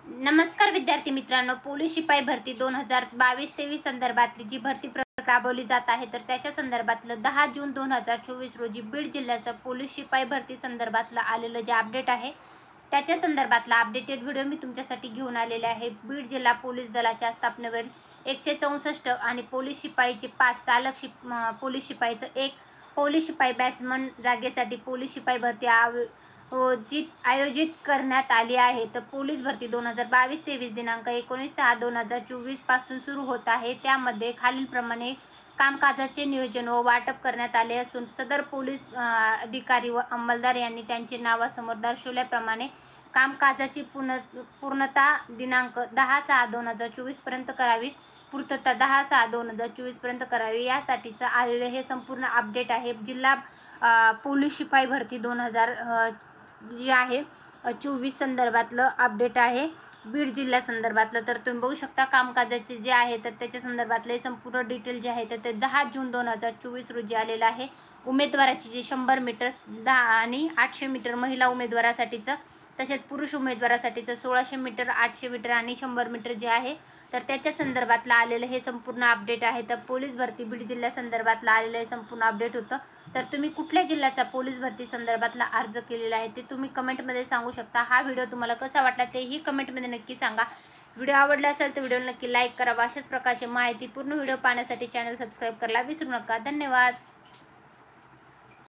नमस्कार विद्यार्थी मित्रांनो, पोलीस शिपाई भरती 2022-23 संदर्भातली जी भरती प्रक्रिया राबवली जात आहे तर त्याच्या संदर्भातलं 10 जून 2024 रोजी बीड जिल्ह्याचं पोलीस शिपाई भरती संदर्भातलं आलेलं जे अपडेट आहे त्याच्या संदर्भातला अपडेटेड व्हिडिओ मी तुमच्यासाठी घेऊन आलेले आहे। बीड जिल्हा पोलीस दलाच्या स्थापनेवर 164 आणि पोलीस शिपाईचे 5 चालक पोलीस शिपाईचं 1 पोलीस शिपाई बॅट्समन जागेसाठी पोलीस शिपाई भरती आयोजित करण्यात आली आहे। तर पोलीस भरती 2022-23 दिनांक 19/6/2024 पासून सुरू होत आहे। त्यामध्ये खालीलप्रमाणे कामकाजाचे नियोजन व वाटप करण्यात आले असून सदर पोलीस अधिकारी व अंमलदार यांनी त्यांचे नावासमोर दर्शवल्याप्रमाणे कामकाजाची पूर्णता दिनांक 10/6/2024 पर्यंत करावी, पूर्तता 10/6/2024 पर्यंत करावी यासाठीचं आलेलं हे संपूर्ण अपडेट आहे। जिल्हा पोलीस शिपाई भरती 2024 संदर्भातलं अपडेट आहे बीड जिल्ह्या संदर्भातलं। तर तुम्ही बघू शकता कामकाजाचे जे आहे तर त्याच्या संदर्भातले संपूर्ण डिटेल जे आहे तर ते 10 जून 2024 रोजी आलेलं आहे। उमेदवाराची जे 100 मीटर 10 आणि 800 मीटर महिला उमेदवारासाठीचं, तसेच पुरुष उमेदवारासाठीचं 1600 मीटर 800 मीटर आणि 100 मीटर जे आहे तर त्याच्या संदर्भातलं आलेलं हे संपूर्ण अपडेट आहे। तर पोलीस भरती बीड जिल्ह्या संदर्भातलं आलेलं हे संपूर्ण अपडेट होतं। तर तुम्ही कुठल्या जिल्ह्याचा पोलीस भरती संदर्भातला अर्ज केलेला आहे ते तुम्ही कमेंटमध्ये सांगू शकता। हा व्हिडिओ तुम्हाला कसा वाटला तेही कमेंटमध्ये नक्की सांगा। व्हिडिओ आवडला असेल तर व्हिडिओला नक्की लाईक करा। अशाच प्रकारची माहितीपूर्ण व्हिडिओ पाहण्यासाठी चॅनल सबस्क्राईब करायला विसरू नका। धन्यवाद।